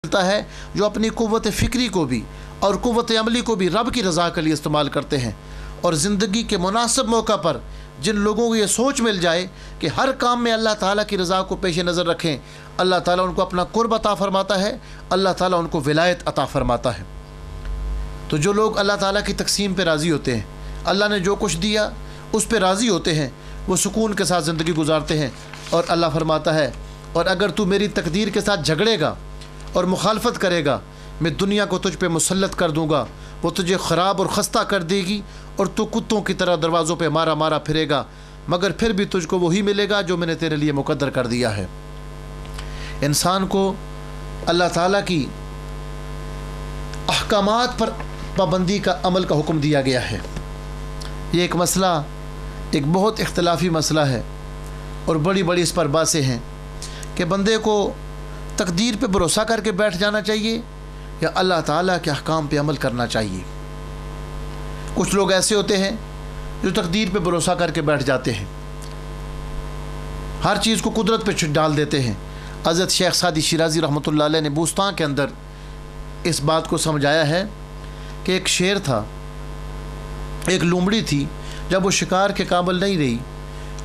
ملتا ہے جو اپنی قوت فکری کو بھی اور قوت عملی کو بھی رب کی رضا کے لیے استعمال کرتے ہیں، اور زندگی کے مناسب موقع پر جن لوگوں کو یہ سوچ مل جائے کہ ہر کام میں اللہ تعالیٰ کی رضا کو پیش نظر رکھیں، اللہ تعالیٰ ان کو اپنا قرب عطا فرماتا ہے، اللہ تعالیٰ ان کو ولایت عطا فرماتا ہے۔ تو جو لوگ اللہ تعالیٰ کی تقسیم پہ راضی ہوتے ہیں، اللہ نے جو کچھ دیا اس پہ راضی ہوتے ہیں، وہ سکون کے ساتھ زندگی گزارتے ہیں۔ اور اللہ فرماتا ہے، اور اگر تو میری تقدیر کے ساتھ جھگڑے گا اور مخالفت کرے گا، میں دنیا کو تجھ پہ مسلط کر دوں گا، وہ تجھے خراب اور خستہ کر دے گی، اور تو کتوں کی طرح دروازوں پہ مارا مارا پھرے گا، مگر پھر بھی تجھ کو وہی ملے گا جو میں نے تیرے لیے مقدر کر دیا ہے۔ انسان کو اللہ تعالیٰ کی احکامات پر پابندی کا عمل کا حکم دیا گیا ہے۔ یہ ایک مسئلہ، ایک بہت اختلافی مسئلہ ہے، اور بڑی بڑی اس پر باتیں ہیں کہ بندے کو تقدیر پہ بھروسہ کر کے بیٹھ جانا چاہیے یا اللہ تعالیٰ کے احکام پہ عمل کرنا چاہیے۔ کچھ لوگ ایسے ہوتے ہیں جو تقدیر پہ بھروسہ کر کے بیٹھ جاتے ہیں، ہر چیز کو قدرت پہ ڈال دیتے ہیں۔ حضرت شیخ سعدی شیرازی رحمۃ اللہ علیہ نے بوستان کے اندر اس بات کو سمجھایا ہے کہ ایک شیر تھا، ایک لومڑی تھی، جب وہ شکار کے قابل نہیں رہی،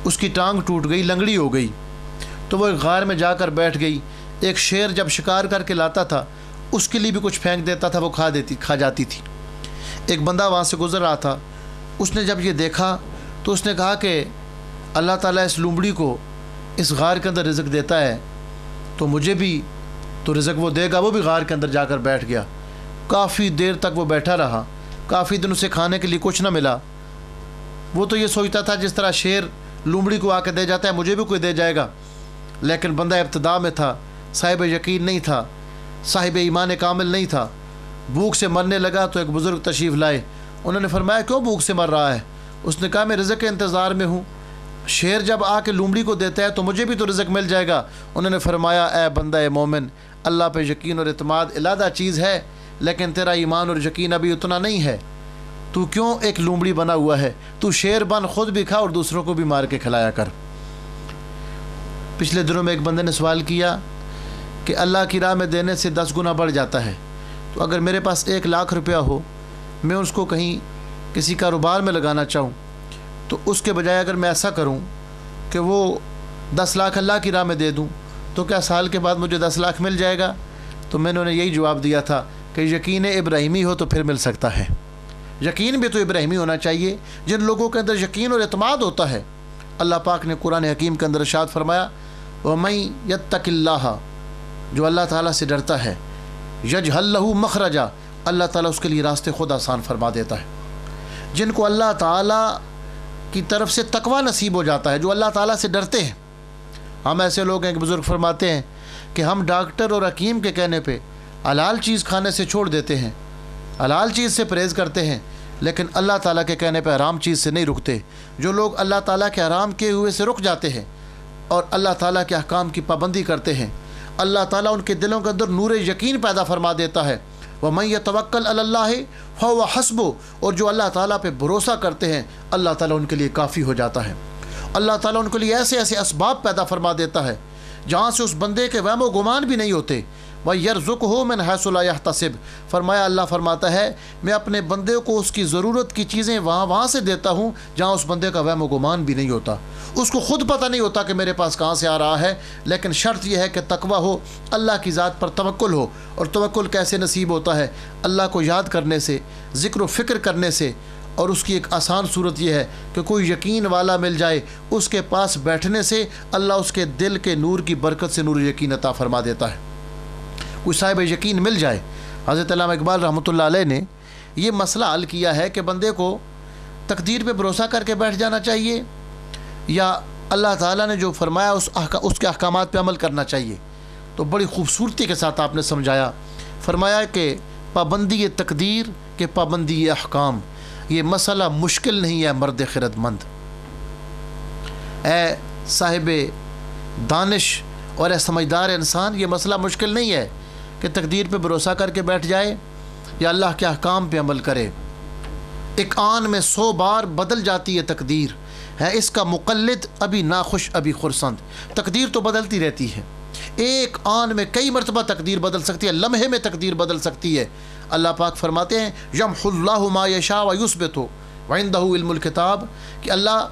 اس کی ٹانگ ٹوٹ گئی، لنگڑی ہو گئی، تو وہ ایک غار میں جا کر بیٹھ گئی۔ ایک شیر جب شکار کر کے لاتا تھا، اس کے لیے بھی کچھ پھینک دیتا تھا، وہ کھا جاتی تھی۔ ایک بندہ وہاں سے گزر رہا تھا، اس نے جب یہ دیکھا تو اس نے کہا کہ اللہ تعالیٰ اس لومڑی کو اس غار کے اندر رزق دیتا ہے تو مجھے بھی تو رزق وہ دے گا۔ وہ بھی غار کے اندر جا کر بیٹھ گیا، کافی دیر تک وہ بیٹھا رہا، کافی دن اسے کھانے کے لیے کچھ نہ ملا۔ وہ تو یہ سوچتا تھا جس طرح شیر لومڑی کو آ کے دے جاتا ہے مجھے بھی کوئی دے جائے گا، لیکن بندہ ابتدا میں تھا، صاحب یقین نہیں تھا، صاحب ایمان کامل نہیں تھا۔ بھوک سے مرنے لگا تو ایک بزرگ تشریف لائے، انہوں نے فرمایا کیوں بھوک سے مر رہا ہے؟ اس نے کہا میں رزق کے انتظار میں ہوں، شیر جب آ کے لومڑی کو دیتا ہے تو مجھے بھی تو رزق مل جائے گا۔ انہوں نے فرمایا اے بندہ مومن، اللہ پہ یقین اور اعتماد علیحدہ چیز ہے، لیکن تیرا ایمان اور یقین ابھی اتنا نہیں ہے۔ تو کیوں ایک لومڑی بنا ہوا ہے؟ تو شیر بن، خود بھی کھا اور دوسروں کو بھی مار کے کھلایا کر۔ پچھلے دنوں میں ایک بندے نے سوال کیا کہ اللہ کی راہ میں دینے سے 10 گنا بڑھ جاتا ہے، تو اگر میرے پاس 1 لاکھ روپیہ ہو، میں اس کو کہیں کسی کاروبار میں لگانا چاہوں، تو اس کے بجائے اگر میں ایسا کروں کہ وہ 10 لاکھ اللہ کی راہ میں دے دوں تو کیا سال کے بعد مجھے 10 لاکھ مل جائے گا؟ تو میں نے یہی جواب دیا تھا کہ یقین ابراہیمی ہو تو پھر مل سکتا ہے۔ یقین بھی تو ابراہیمی ہونا چاہیے، جن لوگوں کے اندر یقین اور اعتماد ہوتا ہے۔ اللہ پاک نے قرآن حکیم کے اندر ارشاد فرمایا وَمَن يَتَّقِ اللَّهَ، جو اللہ تعالیٰ سے ڈرتا ہے، يَجْعَل لَهُ مَخْرَجًا، اللہ تعالیٰ اس کے لیے راستے خود آسان فرما دیتا ہے۔ جن کو اللہ تعالیٰ کی طرف سے تقوی نصیب ہو جاتا ہے، جو اللہ تعالیٰ سے ڈرتے ہیں۔ ہم ایسے لوگ ہیں کہ بزرگ فرماتے ہیں کہ ہم ڈاکٹر اور حکیم کے کہنے پہ حلال چیز کھانے سے چھوڑ دیتے ہیں، حلال چیز سے پرہیز کرتے ہیں، لیکن اللہ تعالیٰ کے کہنے پہ حرام چیز سے نہیں رکتے۔ جو لوگ اللہ تعالیٰ کے حرام کیے ہوئے سے رک جاتے ہیں اور اللہ تعالیٰ کے احکام کی پابندی کرتے ہیں، اللہ تعالیٰ ان کے دلوں کے اندر نور یقین پیدا فرما دیتا ہے۔ وَمَن يَتَوَكَّلْ عَلَى اللَّهِ فَهُوَ حَسْبُهُ، اور جو اللہ تعالیٰ پہ بھروسہ کرتے ہیں اللہ تعالیٰ ان کے لیے کافی ہو جاتا ہے۔ اللہ تعالیٰ ان کے لیے ایسے ایسے اسباب پیدا فرما دیتا ہے جہاں سے اس بندے کے وہم و گمان بھی نہیں ہوتے۔ وَيَرْزُقْهُ مِنْ حَيْثُ لَا يَحْتَسِبُ، فرمایا اللہ فرماتا ہے میں اپنے بندے کو اس کی ضرورت کی چیزیں وہاں سے دیتا ہوں جہاں اس بندے کا وہم و گمان بھی نہیں ہوتا۔ اس کو خود پتہ نہیں ہوتا کہ میرے پاس کہاں سے آ رہا ہے، لیکن شرط یہ ہے کہ تقوی ہو، اللہ کی ذات پر توکل ہو۔ اور توکل کیسے نصیب ہوتا ہے؟ اللہ کو یاد کرنے سے، ذکر و فکر کرنے سے، اور اس کی ایک آسان صورت یہ ہے کہ کوئی یقین والا مل جائے، اس کے پاس بیٹھنے سے اللہ اس کے دل کے نور کی برکت سے نور یقین عطا فرما دیتا ہے۔ کوئی صاحب یقین مل جائے۔ حضرت علامہ اقبال رحمۃ اللہ علیہ نے یہ مسئلہ حل کیا ہے کہ بندے کو تقدیر پہ بھروسہ کر کے بیٹھ جانا چاہیے یا اللہ تعالیٰ نے جو فرمایا اس کے احکامات پہ عمل کرنا چاہیے۔ تو بڑی خوبصورتی کے ساتھ آپ نے سمجھایا، فرمایا کہ پابندی تقدیر کے پابندی احکام، یہ مسئلہ مشکل نہیں ہے مرد خرد مند۔ اے صاحب دانش اور اے سمجھدار انسان، یہ مسئلہ مشکل نہیں ہے کہ تقدیر پہ بھروسہ کر کے بیٹھ جائے یا اللہ کے احکام پہ عمل کرے۔ ایک آن میں 100 بار بدل جاتی ہے تقدیر، ہے اس کا مقلد ابھی ناخوش ابھی خرسند۔ تقدیر تو بدلتی رہتی ہے، ایک آن میں کئی مرتبہ تقدیر بدل سکتی ہے، لمحے میں تقدیر بدل سکتی ہے۔ اللہ پاک فرماتے ہیں یمحو اللہ ما یشاء ویثبت وعندہ علم الکتاب، کہ اللہ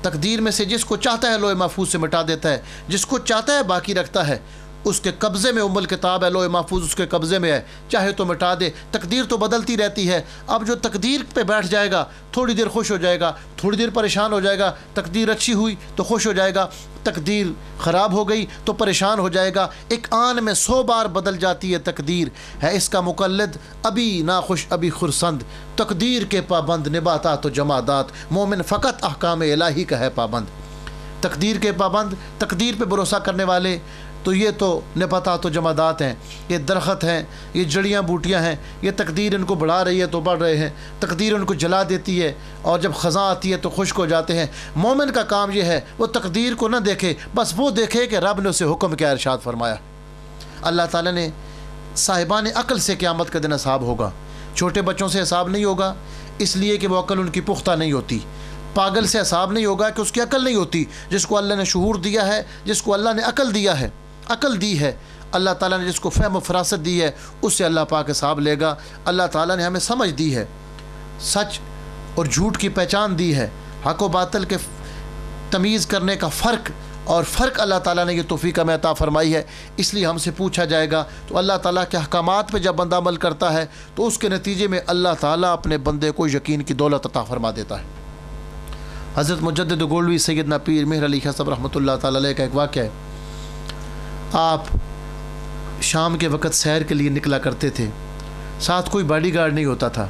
تقدیر میں سے جس کو چاہتا ہے لوح محفوظ سے مٹا دیتا ہے، جس کو چاہتا ہے باقی رکھتا ہے۔ اس کے قبضے میں ام الکتاب ہے، لوح محفوظ اس کے قبضے میں ہے، چاہے تو مٹا دے۔ تقدیر تو بدلتی رہتی ہے۔ اب جو تقدیر پہ بیٹھ جائے گا تھوڑی دیر خوش ہو جائے گا، تھوڑی دیر پریشان ہو جائے گا، تقدیر اچھی ہوئی تو خوش ہو جائے گا، تقدیر خراب ہو گئی تو پریشان ہو جائے گا۔ ایک آن میں 100 بار بدل جاتی ہے تقدیر، ہے اس کا مقلد ابھی ناخوش ابھی خرسند، تقدیر کے پابند نباتات و جمادات، مومن فقط احکام الہی کا ہے پابند۔ تقدیر کے پابند، تقدیر پہ بھروسہ کرنے والے تو یہ تو نباتات و جمادات ہیں، یہ درخت ہیں، یہ جڑیاں بوٹیاں ہیں، یہ تقدیر ان کو بڑھا رہی ہے تو بڑھ رہے ہیں، تقدیر ان کو جلا دیتی ہے اور جب خزاں آتی ہے تو خشک ہو جاتے ہیں۔ مومن کا کام یہ ہے وہ تقدیر کو نہ دیکھے، بس وہ دیکھے کہ رب نے اسے حکم کیا ارشاد فرمایا۔ اللہ تعالیٰ نے صاحبان عقل سے قیامت کا دن حساب ہوگا، چھوٹے بچوں سے حساب نہیں ہوگا اس لیے کہ وہ عقل ان کی پختہ نہیں ہوتی، پاگل سے حساب نہیں ہوگا کہ اس کی عقل نہیں ہوتی، جس کو اللہ نے شعور دیا ہے، جس کو اللہ نے عقل دیا ہے، عقل دی ہے اللہ تعالیٰ نے، جس کو فہم و فراست دی ہے، اس سے اللہ پاک حساب لے گا۔ اللہ تعالیٰ نے ہمیں سمجھ دی ہے، سچ اور جھوٹ کی پہچان دی ہے، حق و باطل کے تمیز کرنے کا فرق اللہ تعالیٰ نے یہ توفیق ہمیں عطا فرمائی ہے۔ اس لیے ہم سے پوچھا جائے گا تو اللہ تعالیٰ کے احکامات پہ جب بندہ عمل کرتا ہے تو اس کے نتیجے میں اللہ تعالیٰ اپنے بندے کو یقین کی دولت عطا فرما دیتا ہے۔ حضرت مجدد گولوی سیدنا پیر مہر علی خان صاحب رحمۃ اللہ تعالیٰ علیہ کا ایک واقعہ ہے۔ آپ شام کے وقت سیر کے لیے نکلا کرتے تھے، ساتھ کوئی باڈی گارڈ نہیں ہوتا تھا،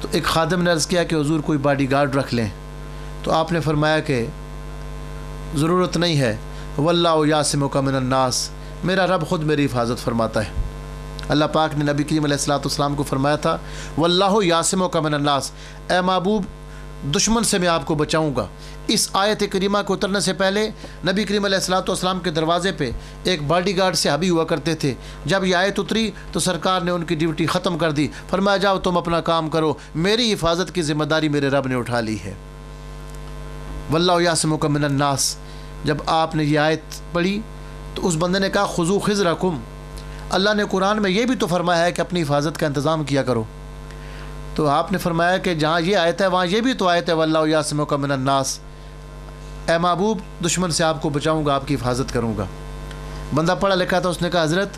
تو ایک خادم نے عرض کیا کہ حضور کوئی باڈی گارڈ رکھ لیں، تو آپ نے فرمایا کہ ضرورت نہیں ہے، واللہ یعصمک من الناس، میرا رب خود میری حفاظت فرماتا ہے۔ اللہ پاک نے نبی کریم علیہ الصلوۃ والسلام کو فرمایا تھا واللہ یعصمک من الناس، اے محبوب دشمن سے میں آپ کو بچاؤں گا۔ اس آیت کریمہ کو اترنے سے پہلے نبی کریم علیہ الصلوۃ والسلام کے دروازے پہ ایک باڈی گارڈ صحابی ہوا کرتے تھے۔ جب یہ آیت اتری تو سرکار نے ان کی ڈیوٹی ختم کر دی، فرمایا جاؤ تم اپنا کام کرو، میری حفاظت کی ذمہ داری میرے رب نے اٹھا لی ہے۔ واللہ یعصمک من الناس، جب آپ نے یہ آیت پڑھی تو اس بندے نے کہا خذوا حذرکم، اللہ نے قرآن میں یہ بھی تو فرمایا ہے کہ اپنی حفاظت کا انتظام کیا کرو، تو آپ نے فرمایا کہ جہاں یہ آیت ہے وہاں یہ بھی تو آیت ہے واللہ یعصمک من الناس، اے محبوب دشمن سے آپ کو بچاؤں گا، آپ کی حفاظت کروں گا۔ بندہ پڑھا لکھا تھا، اس نے کہا حضرت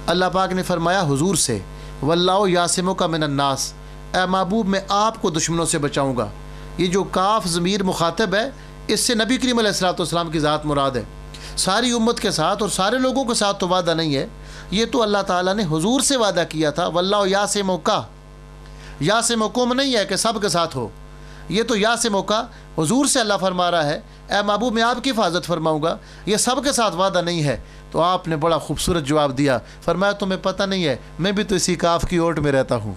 اللہ پاک نے فرمایا حضور سے واللہ یعصمک من الناس، اے محبوب میں آپ کو دشمنوں سے بچاؤں گا۔ یہ جو کاف ضمیر مخاطب ہے اس سے نبی کریم علیہ الصلوۃ والسلام کی ذات مراد ہے، ساری امت کے ساتھ اور سارے لوگوں کے ساتھ تو وعدہ نہیں ہے، یہ تو اللہ تعالیٰ نے حضور سے وعدہ کیا تھا واللہ یعصمک، یعصمکم نہیں ہے کہ سب کے ساتھ ہو، یہ تو یعصمک حضور سے اللہ فرما رہا ہے اے محبوب میں آپ کی حفاظت فرماؤں گا، یہ سب کے ساتھ وعدہ نہیں ہے۔ تو آپ نے بڑا خوبصورت جواب دیا، فرمایا تمہیں پتہ نہیں ہے میں بھی تو اسی کاف کی اوٹ میں رہتا ہوں،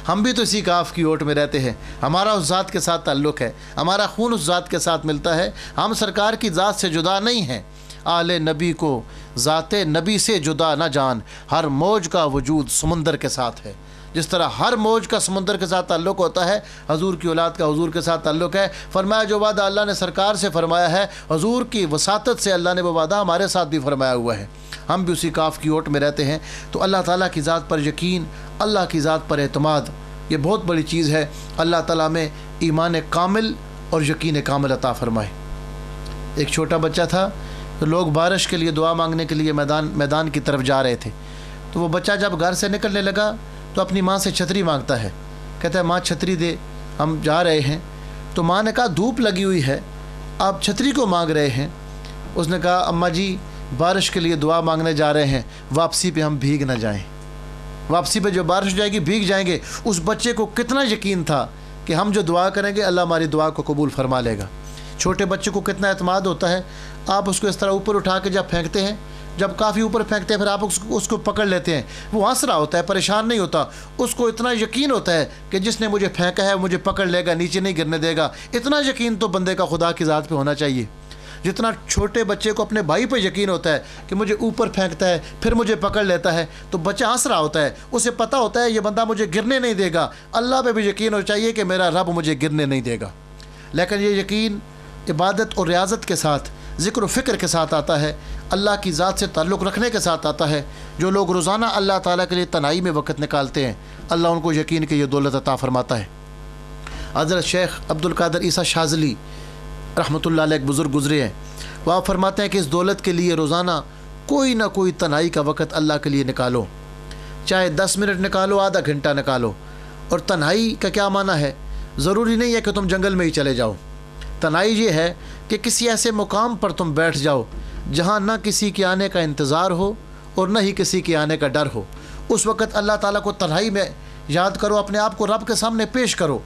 ہم بھی تو اسی کاف کی اوٹ میں رہتے ہیں، ہمارا اس ذات کے ساتھ تعلق ہے، ہمارا خون اس ذات کے ساتھ ملتا ہے، ہم سرکار کی ذات سے جدا نہیں ہیں۔ آل نبی کو ذات نبی سے جدا نہ جان، ہر موج کا وجود سمندر کے ساتھ ہے، جس طرح ہر موج کا سمندر کے ساتھ تعلق ہوتا ہے، حضور کی اولاد کا حضور کے ساتھ تعلق ہے۔ فرمایا جو وعدہ اللہ نے سرکار سے فرمایا ہے، حضور کی وساطت سے اللہ نے وہ وعدہ ہمارے ساتھ بھی فرمایا ہوا ہے، ہم بھی اسی کاف کی اوٹ میں رہتے ہیں۔ تو اللہ تعالیٰ کی ذات پر یقین، اللہ کی ذات پر اعتماد، یہ بہت بڑی چیز ہے۔ اللہ تعالیٰ میں ایمان کامل اور یقین کامل عطا فرمائے۔ ایک چھوٹا بچہ تھا تو لوگ بارش کے لیے دعا مانگنے کے لیے میدان کی طرف جا رہے تھے، تو وہ بچہ جب گھر سے نکلنے لگا تو اپنی ماں سے چھتری مانگتا ہے، کہتا ہے ماں چھتری دے، ہم جا رہے ہیں۔ تو ماں نے کہا دھوپ لگی ہوئی ہے، آپ چھتری کو مانگ رہے ہیں؟ اس نے کہا اماں جی بارش کے لیے دعا مانگنے جا رہے ہیں، واپسی پہ ہم بھیگ نہ جائیں، واپسی پہ جو بارش ہو جائے گی بھیگ جائیں گے۔ اس بچے کو کتنا یقین تھا کہ ہم جو دعا کریں گے اللہ ہماری دعا کو قبول فرما لے گا۔ چھوٹے بچے کو کتنا اعتماد ہوتا ہے، آپ اس کو اس طرح اوپر اٹھا کے جب پھینکتے ہیں، جب کافی اوپر پھینکتے ہیں پھر آپ اس کو پکڑ لیتے ہیں، وہ ہنس رہا ہوتا ہے، پریشان نہیں ہوتا، اس کو اتنا یقین ہوتا ہے کہ جس نے مجھے پھینکا ہے مجھے پکڑ لے گا، نیچے نہیں گرنے دے گا۔ اتنا یقین تو بندے کا خدا کی ذات پہ ہونا چاہیے، جتنا چھوٹے بچے کو اپنے بھائی پہ یقین ہوتا ہے کہ مجھے اوپر پھینکتا ہے پھر مجھے پکڑ لیتا ہے، تو بچہ ہنس رہا ہوتا ہے، اسے پتہ ہوتا ہے یہ بندہ مجھے گرنے نہیں دے گا۔ اللہ پہ بھی یقین ہونا چاہیے کہ میرا رب مجھے گرنے نہیں دے گا۔ لیکن یہ یقین عبادت اور ریاضت کے ساتھ ذکر و فکر کے ساتھ آتا ہے، اللہ کی ذات سے تعلق رکھنے کے ساتھ آتا ہے۔ جو لوگ روزانہ اللہ تعالیٰ کے لیے تنہائی میں وقت نکالتے ہیں، اللہ ان کو یقین کہ یہ دولت عطا فرماتا ہے۔ حضرت شیخ عبد القادر عیسیٰ شاذلی رحمۃ اللہ علیہ ایک بزرگ گزرے ہیں، وہ آپ فرماتے ہیں کہ اس دولت کے لیے روزانہ کوئی نہ کوئی تنہائی کا وقت اللہ کے لیے نکالو، چاہے 10 منٹ نکالو، آدھا گھنٹہ نکالو۔ اور تنہائی کا کیا معنی ہے؟ ضروری نہیں ہے کہ تم جنگل میں ہی چلے جاؤ۔ تنہائی یہ ہے کہ کسی ایسے مقام پر تم بیٹھ جاؤ جہاں نہ کسی کے آنے کا انتظار ہو اور نہ ہی کسی کے آنے کا ڈر ہو۔ اس وقت اللہ تعالیٰ کو تنہائی میں یاد کرو، اپنے آپ کو رب کے سامنے پیش کرو،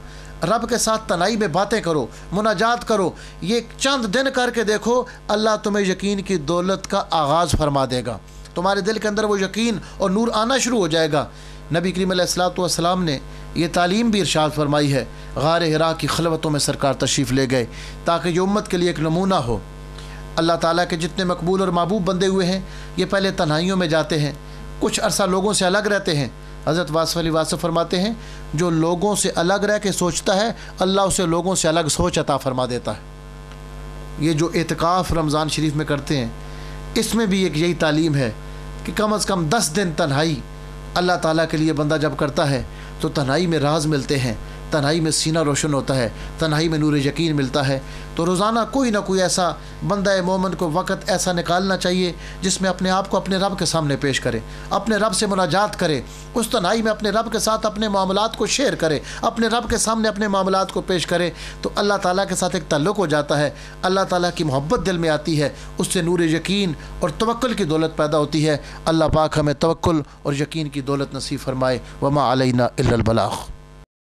رب کے ساتھ تنہائی میں باتیں کرو، مناجات کرو۔ یہ چند دن کر کے دیکھو، اللہ تمہیں یقین کی دولت کا آغاز فرما دے گا، تمہارے دل کے اندر وہ یقین اور نور آنا شروع ہو جائے گا۔ نبی کریم علیہ الصلوۃ والسلام نے یہ تعلیم بھی ارشاد فرمائی ہے، غار حرا کی خلوتوں میں سرکار تشریف لے گئے تاکہ یہ امت کے لیے ایک نمونہ ہو۔ اللہ تعالیٰ کے جتنے مقبول اور محبوب بندے ہوئے ہیں، یہ پہلے تنہائیوں میں جاتے ہیں، کچھ عرصہ لوگوں سے الگ رہتے ہیں۔ حضرت واصف علی واصف فرماتے ہیں، جو لوگوں سے الگ رہ کے سوچتا ہے، اللہ اسے لوگوں سے الگ سوچ عطا فرما دیتا ہے۔ یہ جو اعتکاف رمضان شریف میں کرتے ہیں، اس میں بھی ایک یہی تعلیم ہے کہ کم از کم 10 دن تنہائی اللہ تعالیٰ کے لیے بندہ جب کرتا ہے تو تنہائی میں راز ملتے ہیں، تنہائی میں سینہ روشن ہوتا ہے، تنہائی میں نور یقین ملتا ہے۔ تو روزانہ کوئی نہ کوئی ایسا بندہ مومن کو وقت ایسا نکالنا چاہیے جس میں اپنے آپ کو اپنے رب کے سامنے پیش کرے، اپنے رب سے مناجات کرے، اس تنہائی میں اپنے رب کے ساتھ اپنے معاملات کو شیئر کرے، اپنے رب کے سامنے اپنے معاملات کو پیش کرے، تو اللہ تعالیٰ کے ساتھ ایک تعلق ہو جاتا ہے، اللہ تعالیٰ کی محبت دل میں آتی ہے، اس سے نور یقین اور توکل کی دولت پیدا ہوتی ہے۔ اللہ پاک ہمیں توکل اور یقین کی دولت نصیب فرمائے۔ وما علینا الا البلاغ۔